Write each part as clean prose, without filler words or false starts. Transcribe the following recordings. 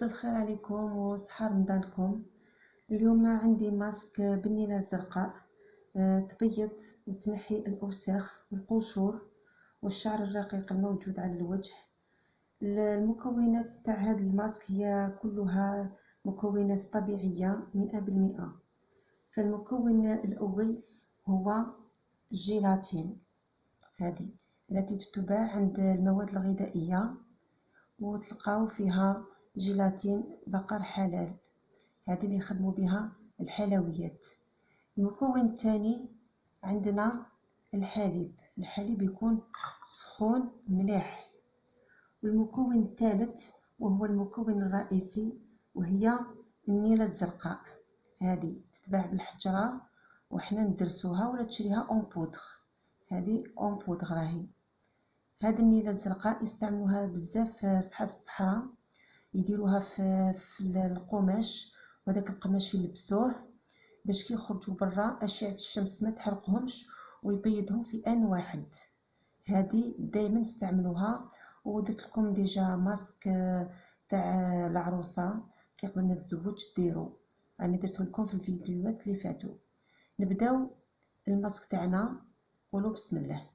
مساء الخير عليكم وصحة رمضانكم. اليوم عندي ماسك بالنيلة الزرقاء تبيض وتنحي الأوساخ والقشور والشعر الرقيق الموجود على الوجه. المكونات تاع هذا الماسك هي كلها مكونات طبيعية 100%. فالمكون الأول هو الجيلاتين، هذه التي تتباع عند المواد الغذائية وتلقاو فيها جيلاتين بقر حلال، هذه اللي يخدموا بها الحلويات. المكون الثاني عندنا الحليب يكون سخون مليح. والمكون الثالث وهو المكون الرئيسي وهي النيلة الزرقاء، هذه تتباع بالحجرة وحنا ندرسوها ولا تشريها اون بودغ، هذه اون بودغ راهي. هذه النيلة الزرقاء يستعملوها بزاف صحاب الصحراء، يديروها في القماش، وهذاك القماش يلبسوه باش كي يخرجوا برا اشعه الشمس ما تحرقهمش ويبيضهم في ان واحد. هذه دائما استعملوها. ودرت لكم ديجا ماسك تاع العروسه كي قبل ما تتزوج ديرو، انا درته لكم في الفيديوهات اللي فاتوا. نبداو الماسك تاعنا، قولوا بسم الله.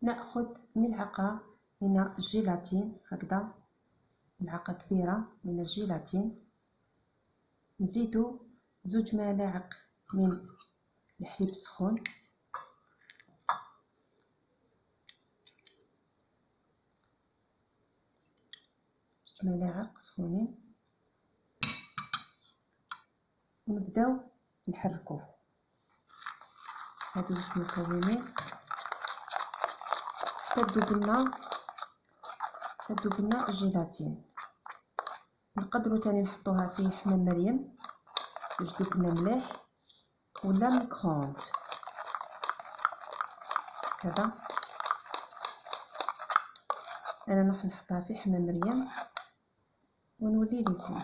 ناخذ ملعقه من الجيلاتين، هكذا ملعقه كبيره من الجيلاتين. نزيدو 2 ملاعق من الحليب السخون، ملاعق سخونين، ونبداو نحركوه. هادو 2 مكونين تذوب لنا الجيلاتين. نقدروا تاني نحطوها في حمام مريم باش تذوب لنا مليح، ولا ميكرووند كذا. انا نروح نحطها في حمام مريم ونولي لكم.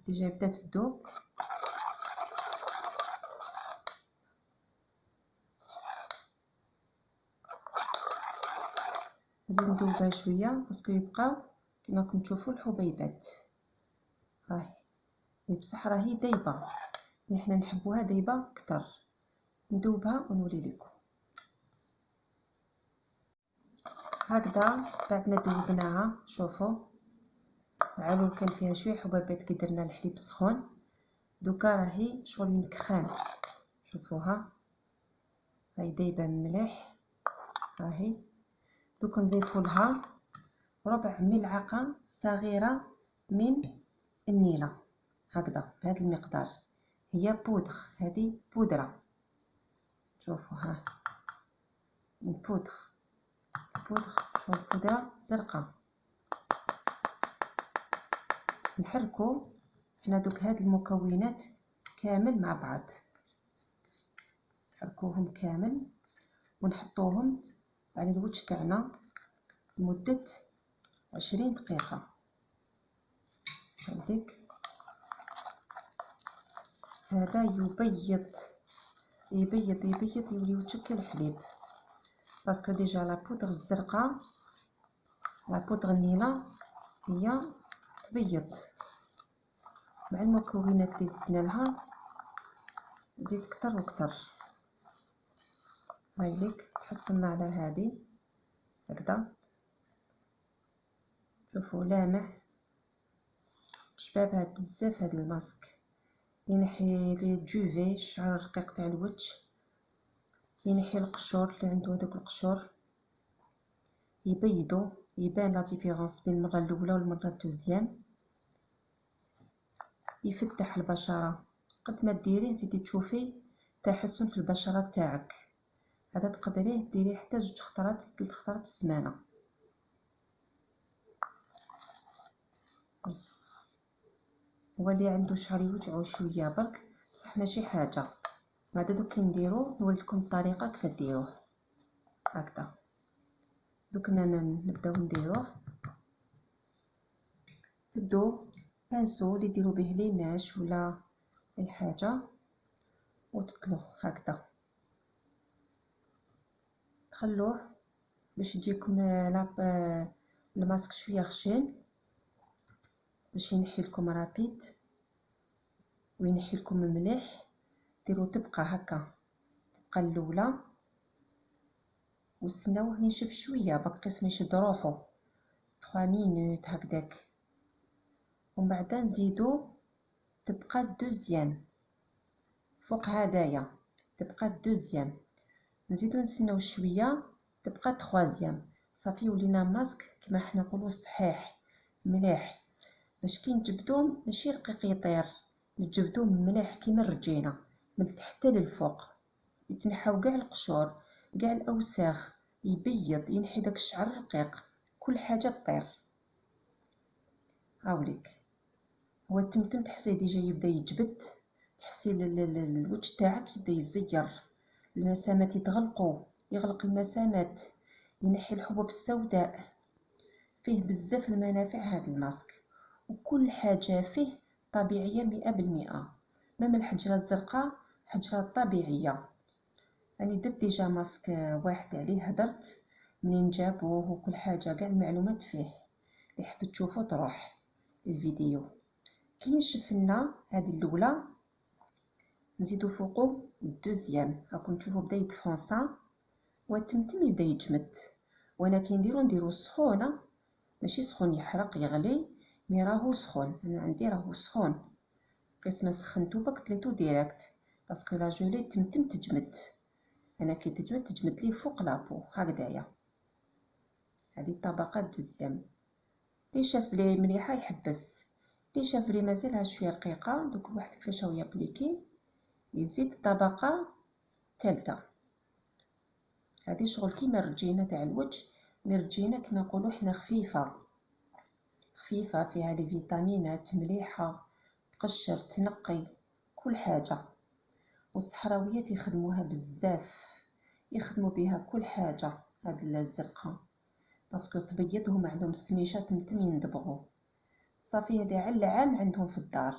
ديجا بدات تذوب، نزيد ندوبها شويه باسكو يبقاو كما راكم تشوفوا الحبيبات. هاهي بصح راهي دايبه، مي حنا نحبوها دايبه اكثر. ندوبها ونولي لكم. هكذا بعد ما ذوبناها شوفوا عالو كان فيها شويه حبيبات كي درنا الحليب السخون. دوكا راهي شغل من كخام، شوفوها هاي دايبه مليح. راهي دوكا نضيفوا لها 1/4 ملعقه صغيره من النيله، هكذا بهذا المقدار. هي بودغ، هذه بودره، شوفوا ها بودغ بودره زرقاء. نحركو حنا دوك هاد المكونات كامل مع بعض، نحركوهم كامل ونحطوهم على الوجه تاعنا لمده 20 دقيقه. هذيك هذا يبيض يولي وجهك كالحليب، باسكو ديجا لا بودغ الزرقاء لا بودغ النيله هي تبيض. مع المكونات اللي زدنا لها زيد كتر وكتر. هايليك حصلنا على هذه هكذا، شوفوا لامع شباب بزاف. هذا الماسك ينحي لي جوفي الشعر الرقيق تاع الوجه، ينحي القشور اللي عنده هذوك القشور، يبيضو، يبان لا ديفيرونس بين المره الاولى والمره الدوزيام. يفتح البشره، قد ما ديريه تزيدي تشوفي تحسن في البشره تاعك. هذا تقدريه ديريه حتى 2 خطرات 3 خطرات في السمانه. هو اللي عنده شعر يوجعو شويه برك بصح ماشي حاجه. بعد دوك كي نديرو نوريلكم الطريقه كيف ديروه. هكذا دوك نبداو نديروه. تدو بانسو اللي يديروا به ليماش ولا اي حاجه وتطلوه هكذا، تخلوه باش تجيكم الماسك شويه خشن باش ينحي لكم رابيد وينحي لكم مليح. ديروا تبقى هكا، تبقى الاولى واستناوه ينشف شويه بقيس ما يشد روحو 3 مينوت هكداك. ومن بعد نزيدو تبقى الدوزيام فوق هدايا، تبقى الدوزيام نزيدو نستناو شويه تبقى تخوازيام. صافي ولينا ماسك كما حنا نقولوا صحيح مليح، باش كي نجبدوه ماشي رقيق يطير، نجبدوه مليح كيما الرجينه من التحت للفوق، يتنحاو كاع القشور كاع الاوساخ، يبيض ينحي داك الشعر الرقيق، كل حاجه تطير. هاوليك هو التمتم تحسيه ديجا يبدا يجبد، تحسي الوجه تاعك يبدا يزير، المسامات يتغلقوا، يغلق المسامات، ينحي الحبوب السوداء. فيه بزاف المنافع هذا الماسك، وكل حاجه فيه طبيعيه 100%. مام الحجره الزرقاء حجره طبيعيه. راني درت ديجا ماسك واحد عليه هدرت منين جابوه وكل حاجه، كاع المعلومات فيه. اللي حبت تشوفو تروح الفيديو. كي نشف لنا هذه الاولى نزيدو فوقو الدوزيام، راكم تشوفوا بدا يتفونصا والتمتم يبدا يجمد. وانا كي نديرو سخونه، ماشي سخون يحرق يغلي، مي راهو سخون. انا عندي راهو سخون، قيس ما سخنتو بك طليتو ديريكت باسكو لا جولي تمتم تجمد. انا كي تجمد لي فوق لابو هكذايا. هذه الطبقه الدوزيام. اللي شاف بلي مليحه يحبس، اللي شاف بلي مازالها شويه رقيقه دوك الواحد كيفاش هو يابليكي يزيد الطبقه الثالثه. هذه شغل كيما الرجينه تاع الوجه، مي الرجينه كما نقولوا حنا خفيفه خفيفه، فيها لي فيتامينات مليحه، تقشر تنقي كل حاجه. والصحراويات يخدموها بزاف، يخدموا بها كل حاجه. هاد الزرقاء باسكو تبيضهم عندهم السميشه تمتم يندبغوا. صافي هذه على العام عندهم في الدار.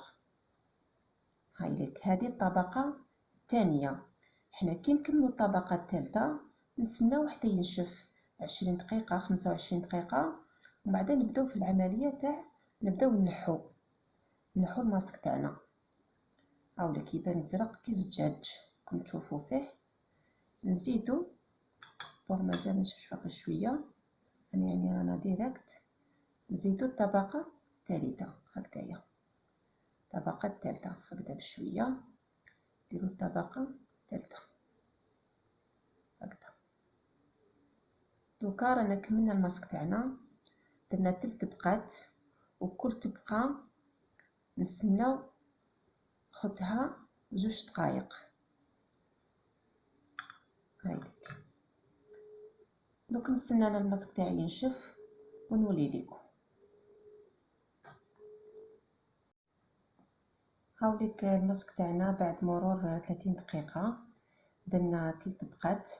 هاي لك هذه الطبقه الثانيه. حنا كي نكملوا الطبقه الثالثه نستناو حتى ينشف 20 دقيقه 25 دقيقه، ومن بعد نبداو في العمليه تاع نبداو نحو الماسك تاعنا. هاوليك يبان زرق كي الزجاج كما تشوفوا فيه. نزيدو بور مازال نشفش باقي شويه، يعني رانا ديريكت. نزيدو الطبقه الثالثه هكذايا، الطبقه الثالثه هكذا بشويه. نديرو الطبقه الثالثه هكذا. دوكا رانا كملنا الماسك تاعنا، درنا 3 طبقات، وكل طبقه نستناو خدها 2 دقائق. هايليك دوك نستنى على الماسك تاعي ينشف ونولي لكم. هاوليك الماسك تاعنا بعد مرور 30 دقيقه درنا 3 طبقات.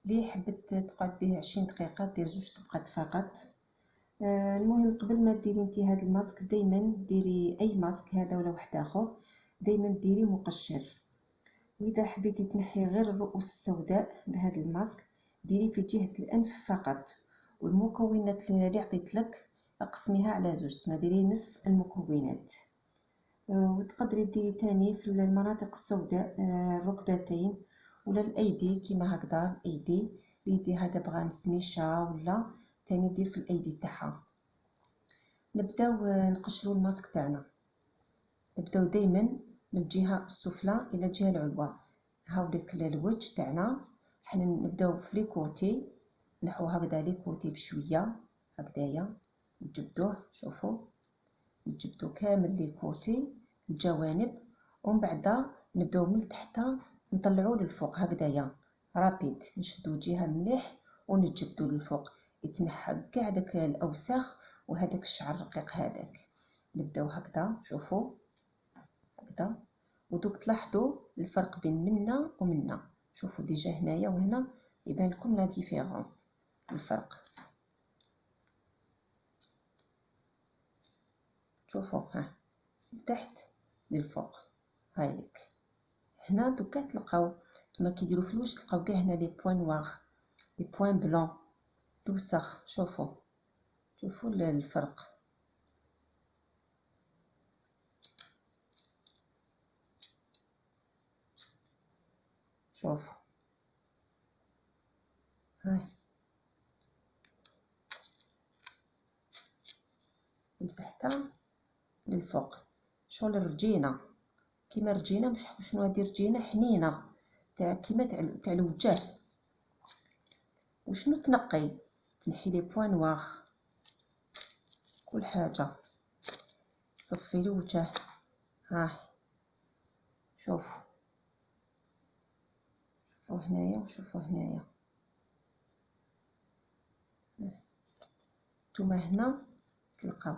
اللي حبت تقعد به 20 دقيقه دير 2 طبقات فقط. المهم قبل ما ديري انت هذا الماسك دائما ديري اي ماسك هذا ولا واحد اخر دائما ديري مقشر. واذا حبيتي تنحي غير الرؤوس السوداء بهذا الماسك ديري في جهه الانف فقط. والمكونات اللي عطيت لك اقسميها على 2، ما ديري نصف المكونات. وتقدري ديري تاني في المناطق السوداء، الركبتين ولا الايدي كيما هكذا. الايدي هذا بغا مسميشه ولا تاني دير في الايدي تاعها. نبداو نقشروا الماسك تاعنا. نبداو دائما من الجهه السفلى الى الجهه العلوى. هاوليك الوجه تاعنا حنا نبداو في لي كوتي، نحو هكذا لي كوتي بشويه هكذايا نجبدوه. شوفوا نجبدو كامل لي كوتي الجوانب، ومن بعد نبداو من تحت نطلعو للفوق هكذايا رابيد. نشدو جهه مليح ونجبدو للفوق، يتنحى كاع داك الاوساخ وهذاك الشعر الرقيق هذاك. نبداو هكذا شوفوا هكذا. ودوك تلاحظوا الفرق بين منا ومنا. شوفوا ديجا هنايا وهنا يبان لكم لا ديفيرونس، الفرق. شوفوا ها لتحت للفوق. هايليك هنا دوكا تلقاو كما كيديروا في الوجه، تلقاو كاع هنا لي بوين نوار لي بوين بلون الوسخ. شوفوا شوفوا الفرق. شوفوا هاي من تحت للفوق. شغل الرجينه كيما رجينه، مش شنو هادي رجينه حنينه تاع كيما تاع الوجه. وشنو تنقي؟ تنحي لي بوين نوار، كل حاجه تصفي الوجه. ها شوفوا هنايا وشوفوا هنايا. نتوما هنا تلقاو،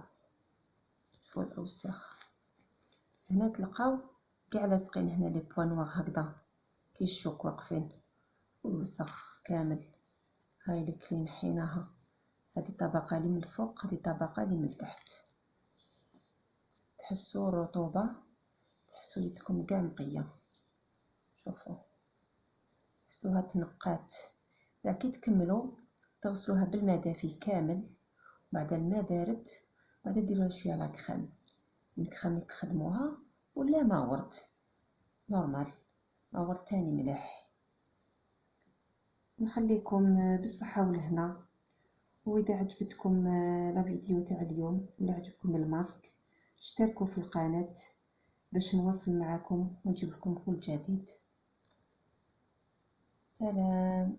شوفوا الاوساخ هنا تلقاو كاع لاصقين هنا لي بوين نوار هكذا كي الشوك واقفين، والوسخ كامل. هاي اللي نحيناها، هذه الطبقه اللي من الفوق، هذه الطبقه اللي من تحت. تحسوا الرطوبه، تحسوا يدكم كاع نقيه. شوفوا تحسوها تنقات. كي تكملوا تغسلوها بالماء دافي كامل، بعد الماء بارد، بعد ديروها شويه لا كريم، الكريم اللي تخدموها، ولا ما ورد نورمال، ما ورد تاني مليح. نخليكم بالصحه والهنا. واذا عجبتكم لا فيديو تاع اليوم ولا عجبكم الماسك، اشتركوا في القناه باش نواصل معكم ونجيب لكم كل جديد. سلام.